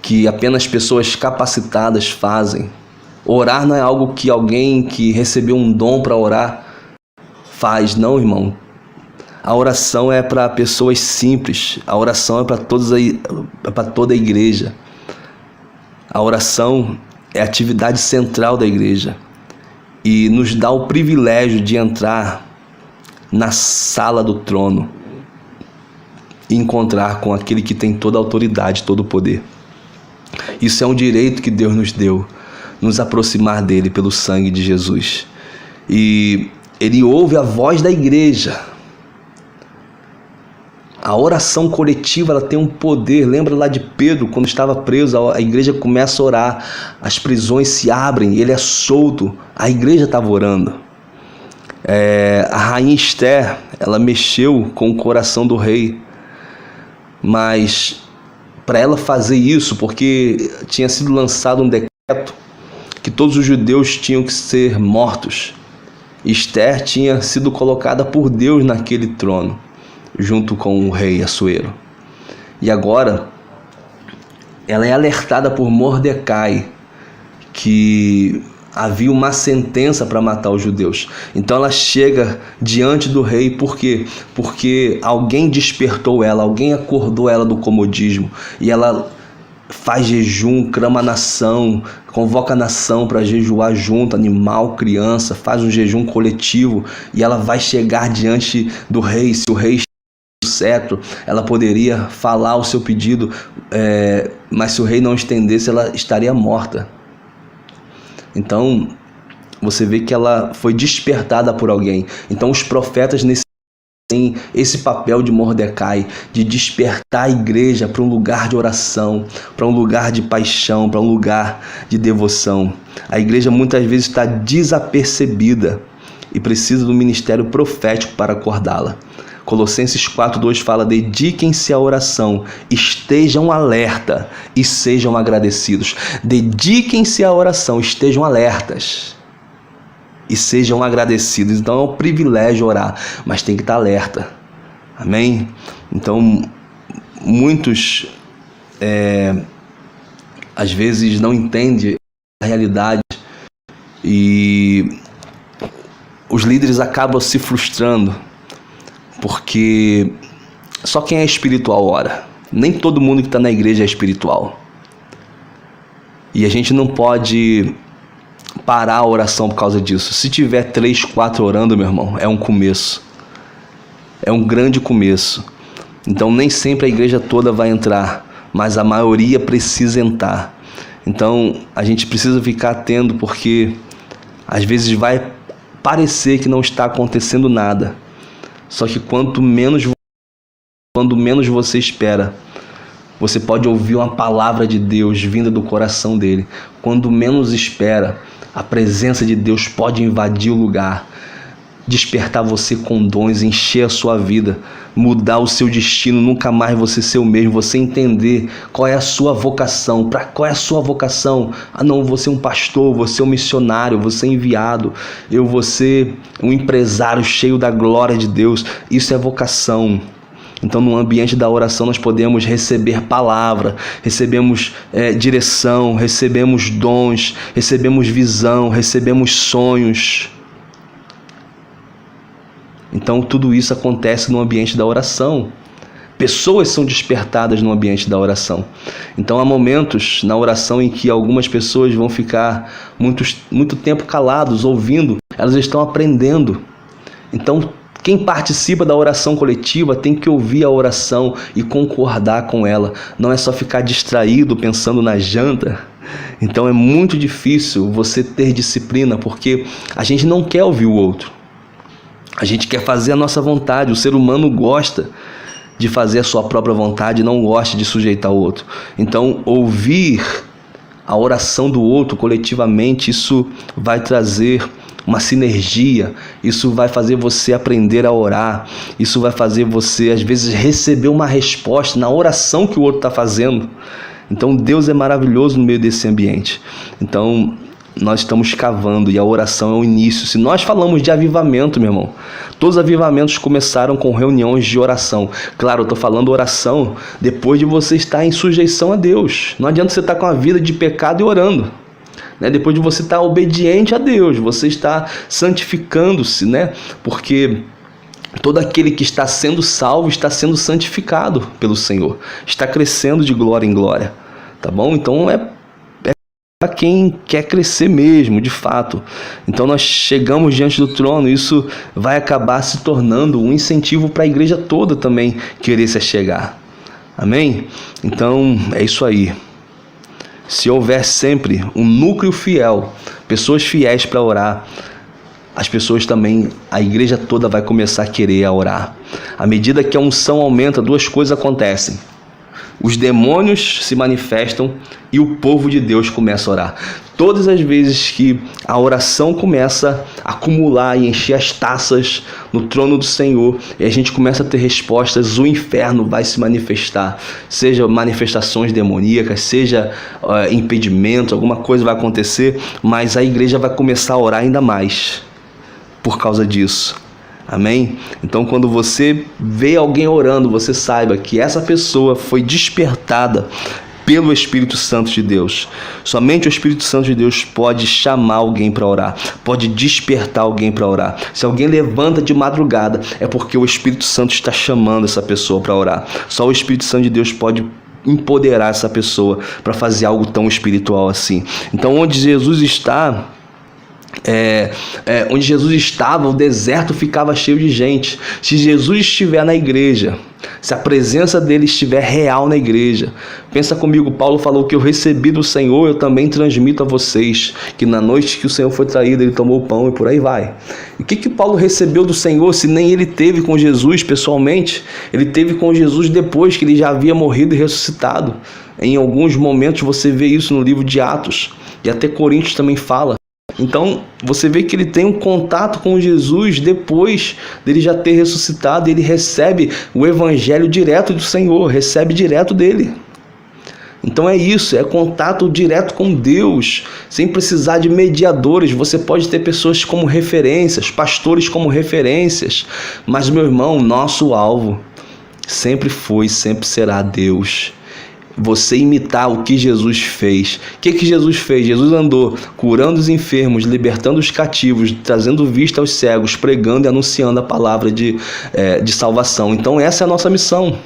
que apenas pessoas capacitadas fazem. Orar não é algo que alguém que recebeu um dom para orar faz, não, irmão. A oração é para pessoas simples. A oração é para toda a igreja. A oração é a atividade central da igreja e nos dá o privilégio de entrar na sala do trono e encontrar com aquele que tem toda a autoridade, todo o poder. Isso é um direito que Deus nos deu, nos aproximar dele pelo sangue de Jesus. E ele ouve a voz da igreja. A oração coletiva, ela tem um poder. Lembra lá de Pedro, quando estava preso, a igreja começa a orar, as prisões se abrem, ele é solto, a igreja estava orando. A rainha Esther, ela mexeu com o coração do rei, mas para ela fazer isso, porque tinha sido lançado um decreto que todos os judeus tinham que ser mortos. Esther tinha sido colocada por Deus naquele trono, junto com o rei Assuero. E agora, ela é alertada por Mordecai que havia uma sentença para matar os judeus. Então ela chega diante do rei, por quê? Porque alguém despertou ela, alguém acordou ela do comodismo, e ela faz jejum, clama a nação, convoca a nação para jejuar junto, animal, criança, faz um jejum coletivo, e ela vai chegar diante do rei. Se o rei cetro, ela poderia falar o seu pedido, mas se o rei não estendesse, ela estaria morta. Então, você vê que ela foi despertada por alguém. Então, os profetas têm esse papel de Mordecai, de despertar a igreja para um lugar de oração, para um lugar de paixão, para um lugar de devoção. A igreja muitas vezes está desapercebida e precisa do ministério profético para acordá-la. Colossenses 4:2 fala: dediquem-se à oração, estejam alerta e sejam agradecidos. Dediquem-se à oração, estejam alertas e sejam agradecidos. Então é um privilégio orar, mas tem que estar alerta. Amém? Então muitos às vezes não entendem a realidade e os líderes acabam se frustrando, porque só quem é espiritual ora. Nem todo mundo que está na igreja é espiritual. E a gente não pode parar a oração por causa disso. Se tiver 3, 4 orando, meu irmão, é um começo. É um grande começo. Então nem sempre a igreja toda vai entrar, mas a maioria precisa entrar. Então a gente precisa ficar atento, porque às vezes vai parecer que não está acontecendo nada. Só que quando menos você espera, você pode ouvir uma palavra de Deus vinda do coração dele. Quando menos espera, a presença de Deus pode invadir o lugar, despertar você com dons, encher a sua vida, mudar o seu destino, nunca mais você ser o mesmo, você entender qual é a sua vocação. Qual é a sua vocação? Ah não, vou ser um pastor, vou ser um missionário, vou ser enviado, eu vou ser um empresário cheio da glória de Deus. Isso é vocação. Então no ambiente da oração nós podemos receber palavra, recebemos direção, recebemos dons, recebemos visão, recebemos sonhos. Então tudo isso acontece no ambiente da oração. Pessoas são despertadas no ambiente da oração. Então há momentos na oração em que algumas pessoas vão ficar muito tempo calados, ouvindo. Elas estão aprendendo. Então quem participa da oração coletiva tem que ouvir a oração e concordar com ela. Não é só ficar distraído pensando na janta. Então é muito difícil você ter disciplina, porque a gente não quer ouvir o outro. A gente quer fazer a nossa vontade. O ser humano gosta de fazer a sua própria vontade, não gosta de sujeitar o outro. Então, ouvir a oração do outro coletivamente, isso vai trazer uma sinergia, isso vai fazer você aprender a orar, isso vai fazer você, às vezes, receber uma resposta na oração que o outro está fazendo. Então, Deus é maravilhoso no meio desse ambiente. Então, nós estamos cavando e a oração é o início. Se nós falamos de avivamento, meu irmão, todos os avivamentos começaram com reuniões de oração. Claro, eu estou falando oração depois de você estar em sujeição a Deus. Não adianta você estar com a vida de pecado e orando, né? Depois de você estar obediente a Deus, você está santificando-se, né? Porque todo aquele que está sendo salvo está sendo santificado pelo Senhor, está crescendo de glória em glória, tá bom? Então é para quem quer crescer mesmo, de fato. Então nós chegamos diante do trono, isso vai acabar se tornando um incentivo para a igreja toda também querer se achegar. Amém? Então é isso aí. Se houver sempre um núcleo fiel, pessoas fiéis para orar, as pessoas também, a igreja toda vai começar a querer orar. À medida que a unção aumenta, duas coisas acontecem. Os demônios se manifestam e o povo de Deus começa a orar. Todas as vezes que a oração começa a acumular e encher as taças no trono do Senhor, e a gente começa a ter respostas, o inferno vai se manifestar. Seja manifestações demoníacas, seja impedimento, alguma coisa vai acontecer, mas a igreja vai começar a orar ainda mais por causa disso. Amém? Então quando você vê alguém orando, você saiba que essa pessoa foi despertada pelo Espírito Santo de Deus. Somente o Espírito Santo de Deus pode chamar alguém para orar, pode despertar alguém para orar. Se alguém levanta de madrugada, é porque o Espírito Santo está chamando essa pessoa para orar. Só o Espírito Santo de Deus pode empoderar essa pessoa para fazer algo tão espiritual assim. Então onde Jesus está, onde Jesus estava, o deserto ficava cheio de gente. Se Jesus estiver na igreja, se a presença dele estiver real na igreja, pensa comigo, Paulo falou que eu recebi do Senhor, eu também transmito a vocês, que na noite que o Senhor foi traído, ele tomou o pão e por aí vai. E o que Paulo recebeu do Senhor, se nem ele teve com Jesus pessoalmente? Ele teve com Jesus depois que ele já havia morrido e ressuscitado. Em alguns momentos você vê isso no livro de Atos, e até Coríntios também fala. Então, você vê que ele tem um contato com Jesus depois dele já ter ressuscitado, e ele recebe o evangelho direto do Senhor, recebe direto dele. Então é isso, é contato direto com Deus, sem precisar de mediadores. Você pode ter pessoas como referências, pastores como referências, mas, meu irmão, nosso alvo sempre foi, sempre será Deus. Você imitar o que Jesus fez. O que Jesus fez? Jesus andou curando os enfermos, libertando os cativos, trazendo vista aos cegos, pregando e anunciando a palavra de salvação. Então essa é a nossa missão.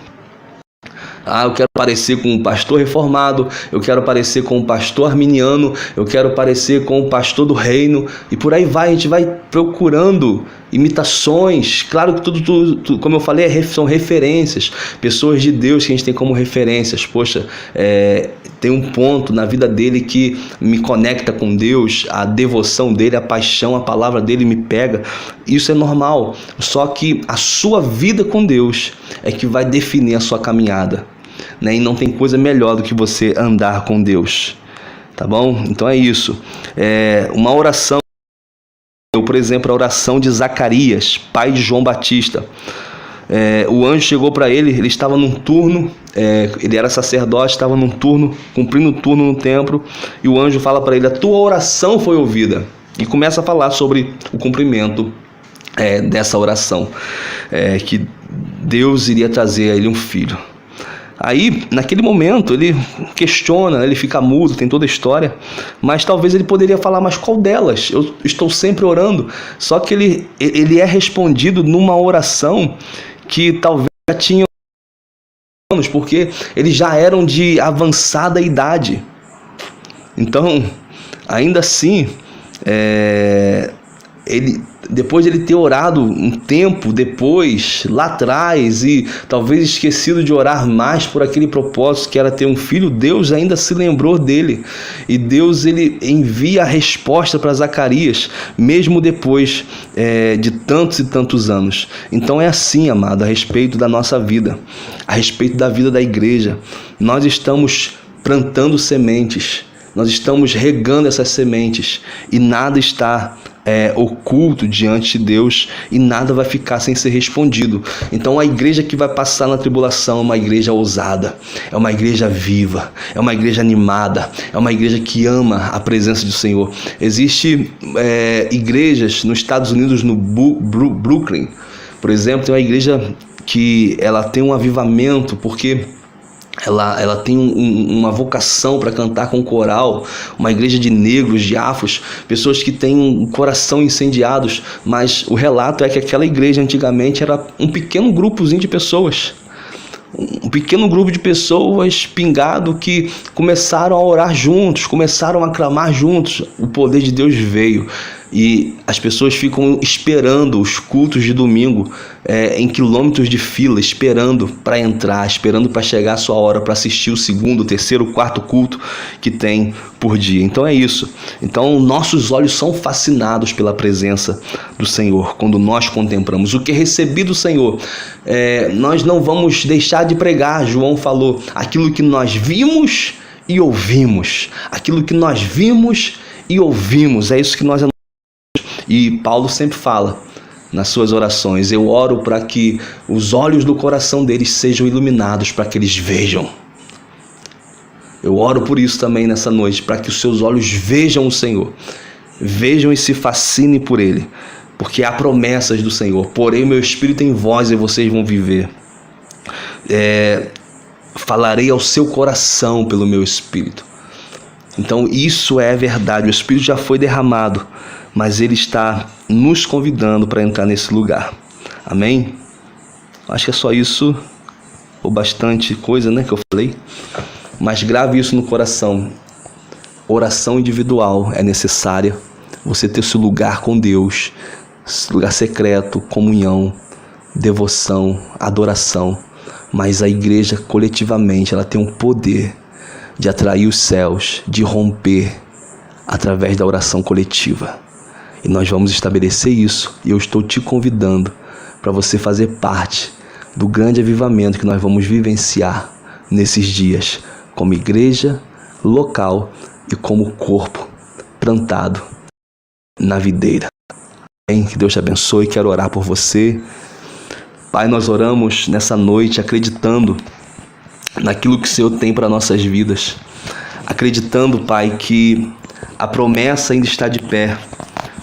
Eu quero parecer com um pastor reformado, eu quero parecer com um pastor arminiano, eu quero parecer com um pastor do reino, e por aí vai, a gente vai procurando imitações. Claro que tudo como eu falei, são referências, pessoas de Deus que a gente tem como referências. Poxa, tem um ponto na vida dele que me conecta com Deus, a devoção dele, a paixão, a palavra dele me pega. Isso é normal, só que a sua vida com Deus é que vai definir a sua caminhada, né? E não tem coisa melhor do que você andar com Deus, tá bom? Então é isso. Uma oração, por exemplo, a oração de Zacarias, pai de João Batista. O anjo chegou para ele estava num turno, ele era sacerdote, estava num turno, cumprindo o turno no templo, e o anjo fala para ele: a tua oração foi ouvida, e começa a falar sobre o cumprimento dessa oração, que Deus iria trazer a ele um filho. Aí, naquele momento, ele questiona, ele fica mudo, tem toda a história, mas talvez ele poderia falar: mas qual delas? Eu estou sempre orando. Só que ele é respondido numa oração que talvez já tinham anos, porque eles já eram de avançada idade. Então, ainda assim, depois de ele ter orado um tempo depois, lá atrás, e talvez esquecido de orar mais por aquele propósito que era ter um filho, Deus ainda se lembrou dele. E Deus, ele envia a resposta para Zacarias, mesmo depois de tantos e tantos anos. Então é assim, amado, a respeito da nossa vida, a respeito da vida da igreja. Nós estamos plantando sementes, nós estamos regando essas sementes, e nada está oculto diante de Deus, e nada vai ficar sem ser respondido. Então a igreja que vai passar na tribulação é uma igreja ousada, é uma igreja viva, é uma igreja animada, é uma igreja que ama a presença do Senhor. Existem igrejas nos Estados Unidos, no Brooklyn, por exemplo, tem uma igreja que ela tem um avivamento, porque ela tem uma vocação para cantar com coral, uma igreja de negros, de afros, pessoas que têm um coração incendiados, mas o relato é que aquela igreja antigamente era um pequeno grupozinho de pessoas, um pequeno grupo de pessoas pingado que começaram a orar juntos, começaram a clamar juntos. O poder de Deus veio, e as pessoas ficam esperando os cultos de domingo, em quilômetros de fila, esperando para entrar, esperando para chegar a sua hora para assistir o segundo, terceiro, quarto culto que tem por dia. Então é isso. Então nossos olhos são fascinados pela presença do Senhor quando nós contemplamos o que recebi do Senhor. Nós não vamos deixar de pregar. João falou: aquilo que nós vimos e ouvimos, aquilo que nós vimos e ouvimos, é isso que nós. E Paulo sempre fala nas suas orações: eu oro para que os olhos do coração deles sejam iluminados, para que eles vejam. Eu oro por isso também nessa noite, para que os seus olhos vejam o Senhor, vejam e se fascinem por Ele, porque há promessas do Senhor. Porém, o meu Espírito em vós e vocês vão viver. Falarei ao seu coração pelo meu Espírito. Então isso é verdade, o Espírito já foi derramado, mas Ele está nos convidando para entrar nesse lugar. Amém? Acho que é só isso, ou bastante coisa, né, que eu falei. Mas grave isso no coração. Oração individual é necessária, você ter seu lugar com Deus, lugar secreto, comunhão, devoção, adoração. Mas a igreja coletivamente, ela tem um poder de atrair os céus, de romper através da oração coletiva. E nós vamos estabelecer isso, e eu estou te convidando para você fazer parte do grande avivamento que nós vamos vivenciar nesses dias, como igreja local e como corpo plantado na videira. Que Deus te abençoe. Quero orar por você. Pai, nós oramos nessa noite acreditando naquilo que o Senhor tem para nossas vidas, acreditando, Pai, que a promessa ainda está de pé.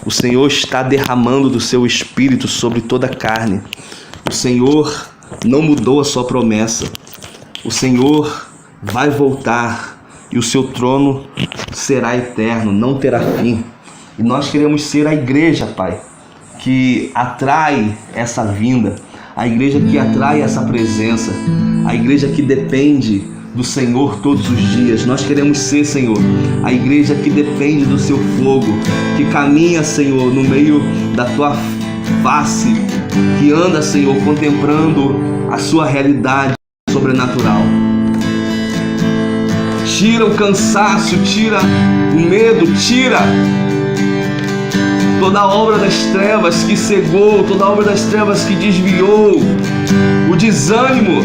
O Senhor está derramando do seu Espírito sobre toda a carne. O Senhor não mudou a sua promessa. O Senhor vai voltar e o seu trono será eterno, não terá fim. E nós queremos ser a igreja, Pai, que atrai essa vinda, a igreja que atrai essa presença, a igreja que depende do Senhor todos os dias. Nós queremos ser, Senhor, a igreja que depende do seu fogo, que caminha, Senhor, no meio da tua face, que anda, Senhor, contemplando a sua realidade sobrenatural. Tira o cansaço, tira o medo, tira toda a obra das trevas que cegou, toda a obra das trevas que desviou, o desânimo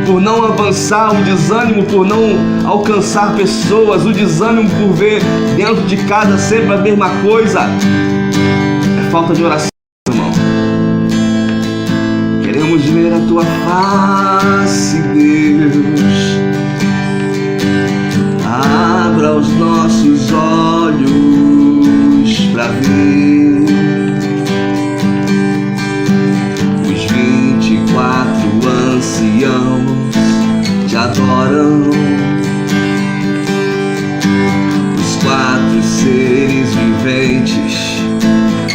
por não avançar, o desânimo por não alcançar pessoas, o desânimo por ver dentro de casa sempre a mesma coisa. É falta de oração, irmão. Queremos ver a tua face, Deus. Abra os nossos olhos para ver os 24 anciãos te adoram, os 4 seres viventes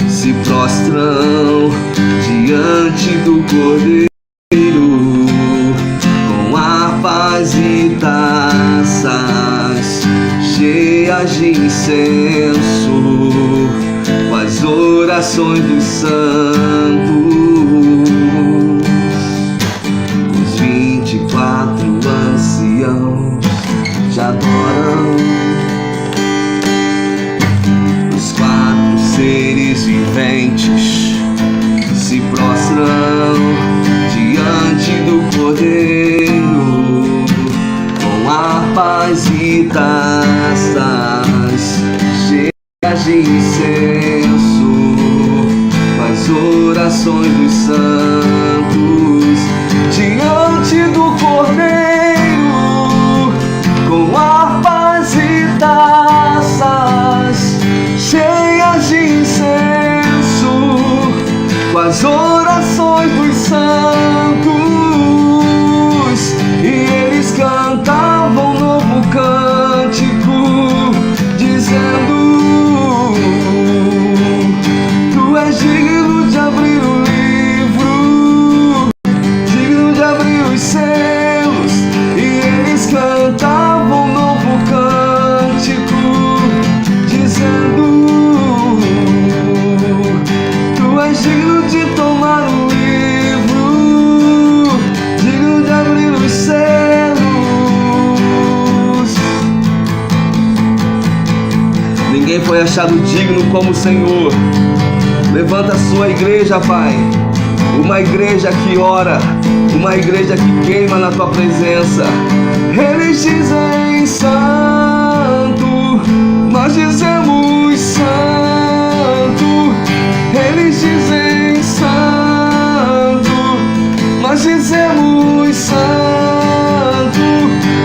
se prostram diante do Cordeiro com harpas e taças cheias de incenso, com as orações dos santos. Os 24 anciãos te adoram, os 4 seres viventes se prostram diante do Cordeiro com harpas e taças cheias de incenso, com as orações dos santos diante do Cordeiro com harpas e taças cheias de incenso, com as orações dos santos. E eles cantavam um novo cântico, dizendo: Tu és digno de abrir o livro, digno de abrir os selos. E eles cantavam um novo cântico, dizendo: Tu és digno de tomar o livro, digno de abrir os selos. Ninguém foi achado digno como o Senhor. Levanta a sua igreja, Pai, uma igreja que ora, uma igreja que queima na tua presença. Eles dizem santo, nós dizemos santo. Eles dizem santo, nós dizemos santo.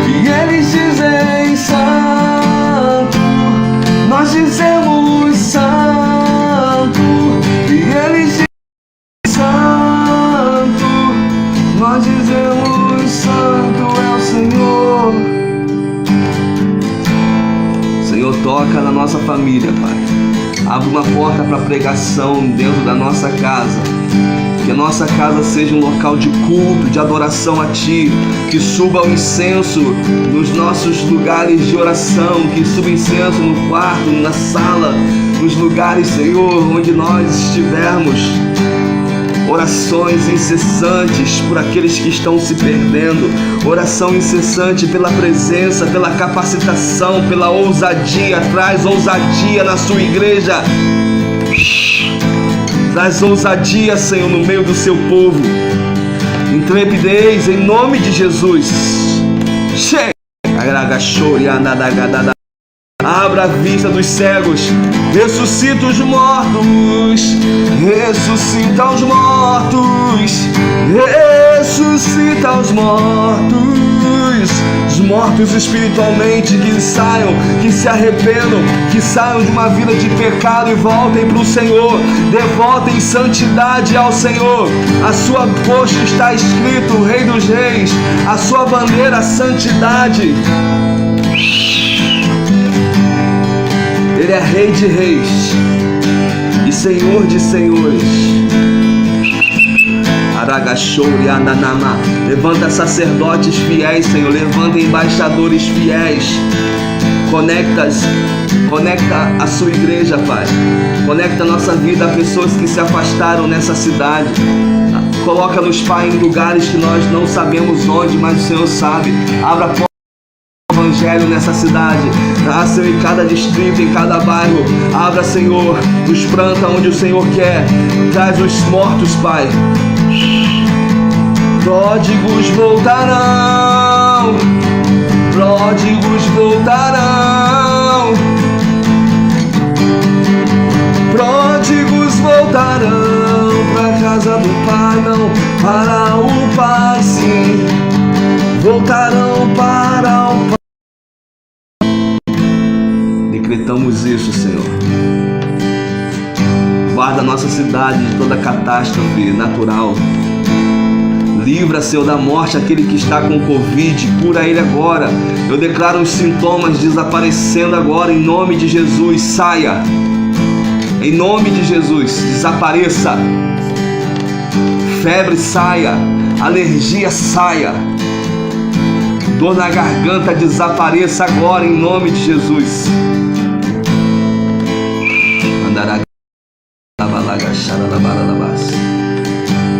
E eles dizem santo, nós dizemos santo. E eles dizem santo, nós dizemos santo é o Senhor. Senhor, toca na nossa família, Pai. Abre uma porta para pregação dentro da nossa casa. Que a nossa casa seja um local de culto, de adoração a Ti. Que suba o incenso nos nossos lugares de oração. Que suba incenso no quarto, na sala. nos lugares, Senhor, onde nós estivermos. Orações incessantes por aqueles que estão se perdendo. Oração incessante pela presença, pela capacitação, pela ousadia. Traz ousadia na sua igreja. Traz ousadia, Senhor, no meio do seu povo. Intrepidez em nome de Jesus. Abra a vista dos cegos, ressuscita os mortos, ressuscita os mortos, ressuscita os mortos espiritualmente, que saiam, que se arrependam, que saiam de uma vida de pecado e voltem para o Senhor, devotem santidade ao Senhor. A sua coxa está escrito Rei dos Reis, a sua bandeira a santidade. Ele é Rei de Reis e Senhor de Senhores. Levanta sacerdotes fiéis, Senhor. Levanta embaixadores fiéis. Conecta a sua igreja, Pai. Conecta a nossa vida a pessoas que se afastaram nessa cidade. Coloca-nos, Pai, em lugares que nós não sabemos onde, mas o Senhor sabe. Abra a porta do Evangelho nessa cidade. Senhor, em cada distrito, em cada bairro. Abra, Senhor, nos planta onde o Senhor quer. Traz os mortos, Pai. Pródigos voltarão. Pródigos voltarão. Pródigos voltarão para a casa do Pai, não para o Pai, sim. Voltarão para o Pai. Decretamos isso, Senhor. Guarda a nossa cidade de toda catástrofe natural. Livra, Senhor, da morte aquele que está com Covid. Cura ele agora. Eu declaro os sintomas desaparecendo agora, em nome de Jesus. Saia. Em nome de Jesus, desapareça. Febre, saia. Alergia, saia. Dor na garganta, desapareça agora, em nome de Jesus.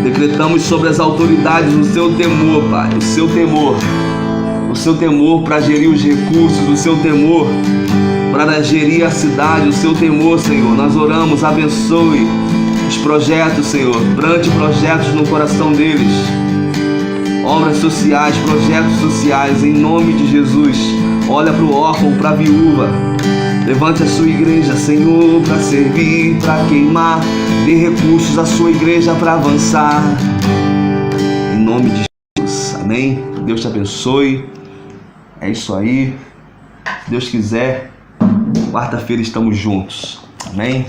Decretamos sobre as autoridades o seu temor, Pai, o seu temor para gerir os recursos, o seu temor para gerir a cidade, o seu temor, Senhor. Nós oramos, abençoe os projetos, Senhor, plante projetos no coração deles, obras sociais, projetos sociais, em nome de Jesus. Olha para o órfão, para a viúva. Levante a sua igreja, Senhor, para servir, para queimar. Dê recursos à sua igreja para avançar. Em nome de Jesus. Amém? Deus te abençoe. É isso aí. Se Deus quiser, quarta-feira estamos juntos. Amém?